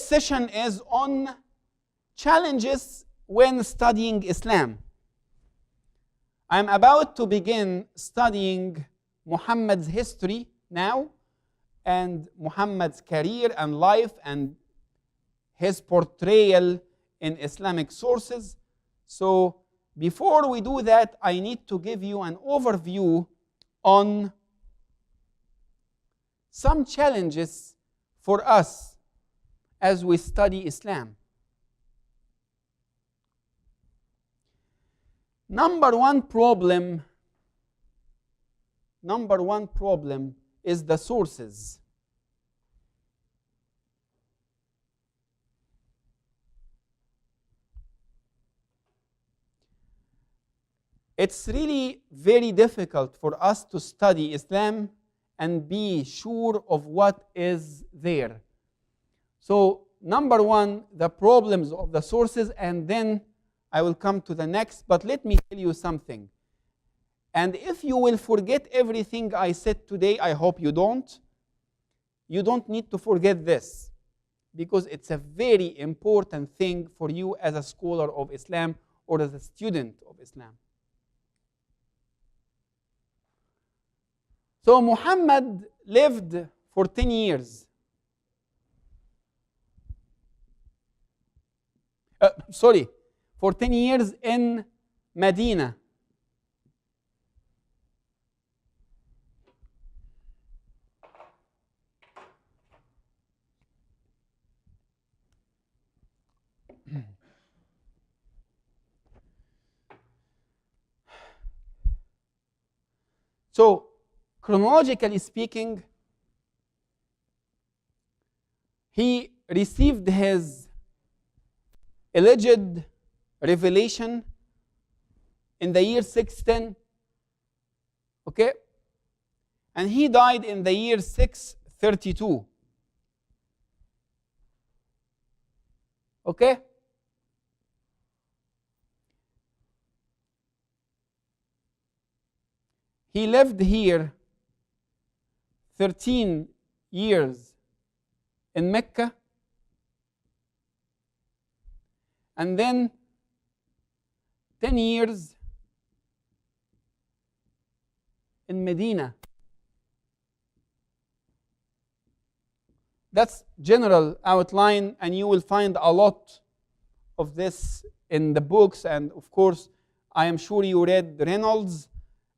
session is on challenges when studying Islam. I'm about to begin studying Muhammad's history now, and Muhammad's career and life and his portrayal in Islamic sources. So before we do that, I need to give you an overview on some challenges for us as we study Islam. Number one problem is the sources. It's really very difficult for us to study Islam and be sure of what is there. So, number one, the problems of the sources, and then I will come to the next, but let me tell you something. And if you will forget everything I said today, I hope you don't. You don't need to forget this, because it's a very important thing for you as a scholar of Islam or as a student of Islam. So Muhammad lived for 10 years. For 10 years in Medina. So, chronologically speaking, he received his alleged revelation in the year 610, okay? And he died in the year 632, okay? He lived here 13 years in Mecca, and then 10 years in Medina. That's general outline, and you will find a lot of this in the books, and of course, I am sure you read Reynolds.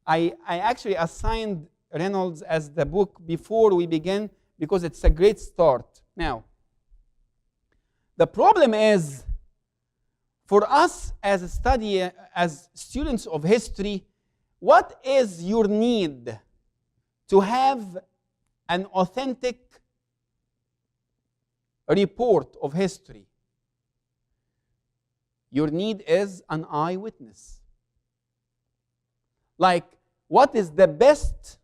I actually assigned Reynolds as the book before we begin because it's a great start. Now, the problem is, for us as students of history, what is your need to have an authentic report of history? Your need is an eyewitness. Like, what is the best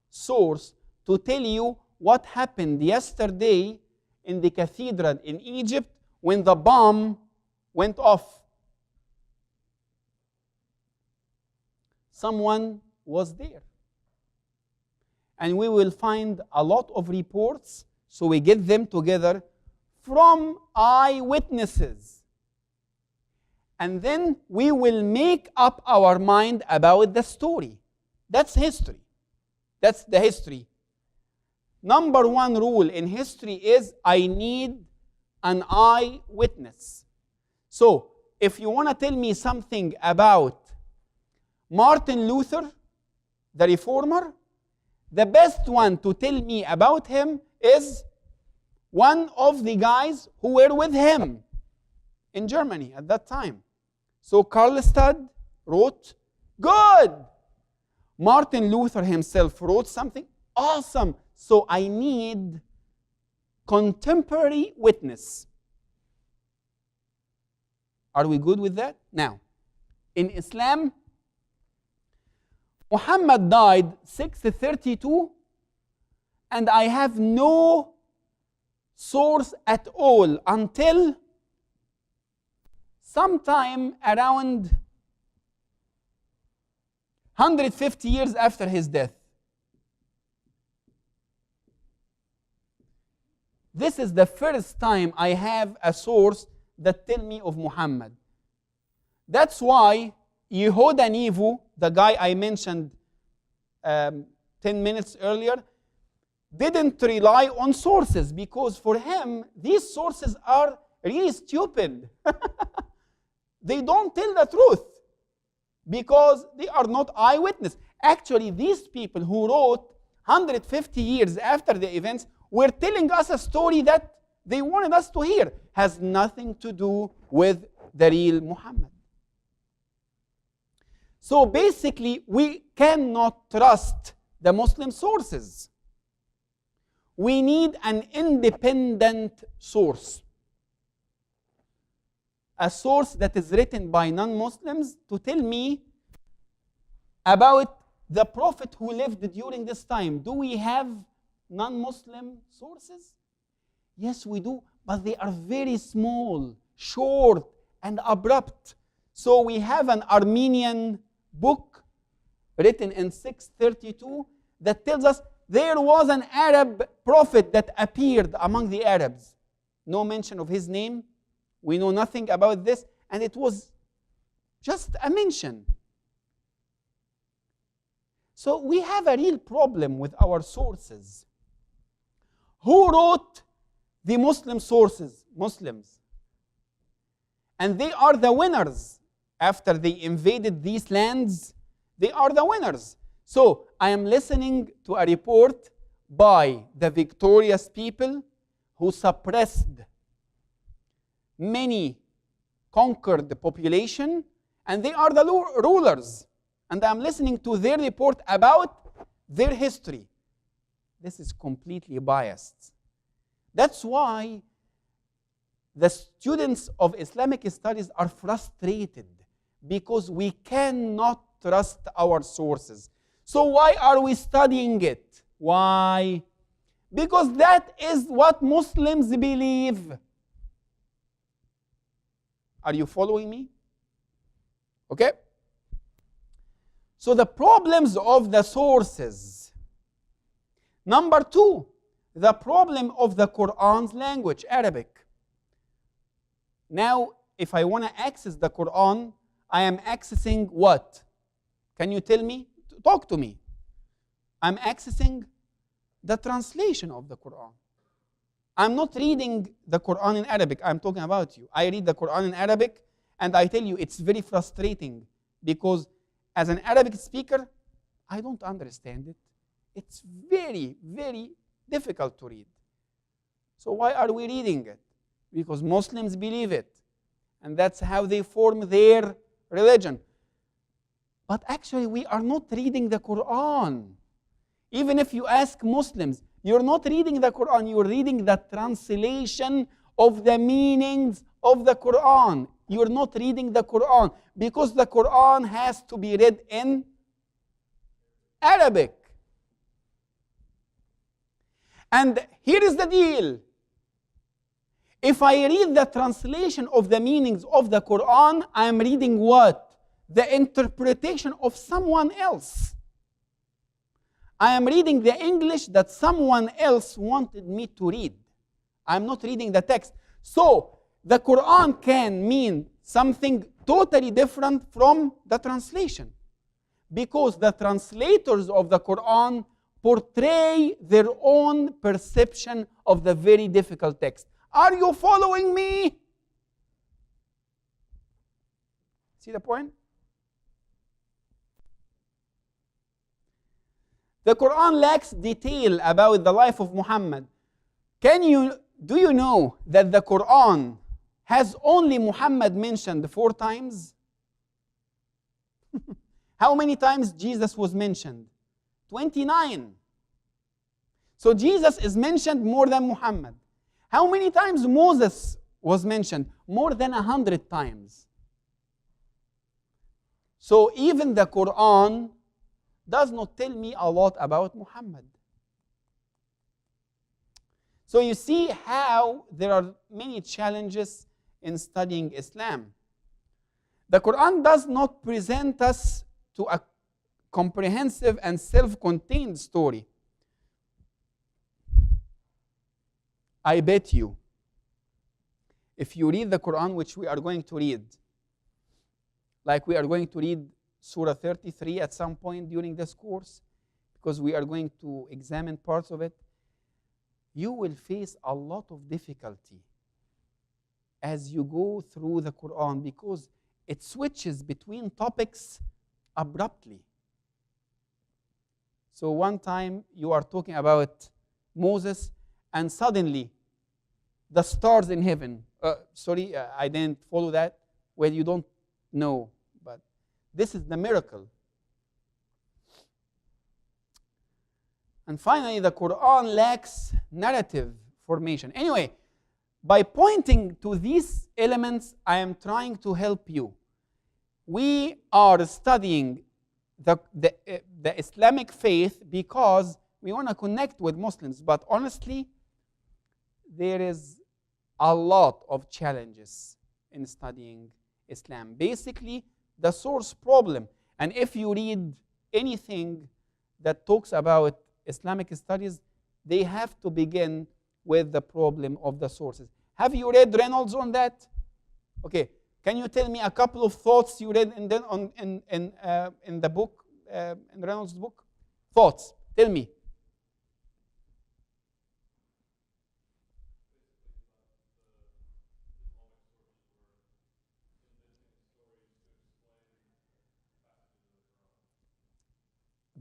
source to tell you what happened yesterday in the cathedral in Egypt when the bomb went off? Someone was there. And we will find a lot of reports, so we get them together from eyewitnesses. And then we will make up our mind about the story. That's history. That's the history. Number one rule in history is I need an eyewitness. So, if you want to tell me something about Martin Luther, the reformer, the best one to tell me about him is one of the guys who were with him in Germany at that time. So Karlstadt wrote, good. Martin Luther himself wrote something awesome. So I need contemporary witness. Are we good with that? Now, in Islam, Muhammad died 632, and I have no source at all until sometime around 150 years after his death. this is the first time I have a source that tell me of Muhammad. That's why Yehuda Nevo, the guy I mentioned 10 minutes earlier, didn't rely on sources, because for him, these sources are really stupid. They don't tell the truth because they are not eyewitness. Actually, these people who wrote 150 years after the events were telling us a story that they wanted us to hear. Has nothing to do with the real Muhammad. So basically, we cannot trust the Muslim sources. We need an independent source. A source that is written by non-Muslims to tell me about the Prophet who lived during this time. Do we have non-Muslim sources? Yes, we do, but they are very small, short, and abrupt. So we have an Armenian book written in 632 that tells us there was an Arab prophet that appeared among the Arabs. No mention of his name. We know nothing about this, and it was just a mention. So we have a real problem with our sources. Who wrote the Muslim sources? Muslims. And they are the winners. After they invaded these lands, they are the winners. So I am listening to a report by the victorious people who suppressed many conquered the population, and they are the rulers. And I'm listening to their report about their history. This is completely biased. That's why the students of Islamic studies are frustrated, because we cannot trust our sources. So why are we studying it? Why? Because that is what Muslims believe. Are you following me? Okay? So the problems of the sources. Number two, the problem of the Quran's language, Arabic. Now, if I want to access the Quran, I am accessing what? Can you tell me? Talk to me. I'm accessing the translation of the Quran. I'm not reading the Quran in Arabic. I'm talking about you. I read the Quran in Arabic, and I tell you it's very frustrating, because as an Arabic speaker, I don't understand it. It's very, very difficult to read. So why are we reading it? Because Muslims believe it, and that's how they form their religion. But actually, we are not reading the Quran. Even if you ask Muslims, you're not reading the Quran, you're reading the translation of the meanings of the Quran. You're not reading the Quran, because the Quran has to be read in Arabic. And here is the deal. If I read the translation of the meanings of the Quran, I am reading what? The interpretation of someone else. I am reading the English that someone else wanted me to read. I'm not reading the text. So, the Quran can mean something totally different from the translation, because the translators of the Quran portray their own perception of the very difficult text. Are you following me? See the point? The Quran lacks detail about the life of Muhammad. Do you know that the Quran has only Muhammad mentioned 4 times? How many times Jesus was mentioned? 29. So Jesus is mentioned more than Muhammad. How many times Moses was mentioned? More than 100 times. So even the Quran does not tell me a lot about Muhammad. So you see how there are many challenges in studying Islam. The Quran does not present us to a comprehensive and self-contained story. I bet you, if you read the Quran, which we are going to read, like we are going to read Surah 33 at some point during this course, because we are going to examine parts of it, you will face a lot of difficulty as you go through the Quran, because it switches between topics abruptly. So one time you are talking about Moses, and suddenly the stars in heaven. I didn't follow that. Well, you don't know, but this is the miracle. And finally, the Quran lacks narrative formation. Anyway, by pointing to these elements, I am trying to help you. We are studying the Islamic faith because we want to connect with Muslims. But honestly, there is a lot of challenges in studying Islam. Basically, the source problem. And if you read anything that talks about Islamic studies, they have to begin with the problem of the sources. Have you read Reynolds on that? Okay, can you tell me a couple of thoughts you read in the book, in Reynolds' book? Thoughts, tell me.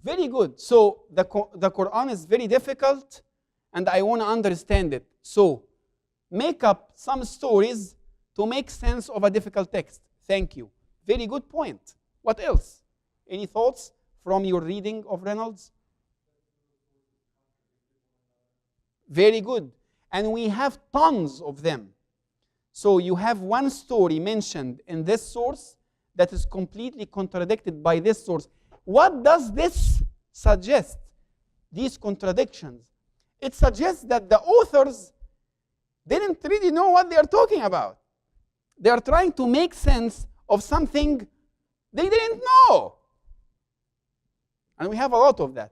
Very good. So the Quran is very difficult, and I want to understand it. So make up some stories to make sense of a difficult text. Thank you. Very good point. What else? Any thoughts from your reading of Reynolds? Very good. And we have tons of them. So you have one story mentioned in this source that is completely contradicted by this source. What does this suggest, these contradictions? It suggests that the authors didn't really know what they are talking about. They are trying to make sense of something they didn't know. And we have a lot of that.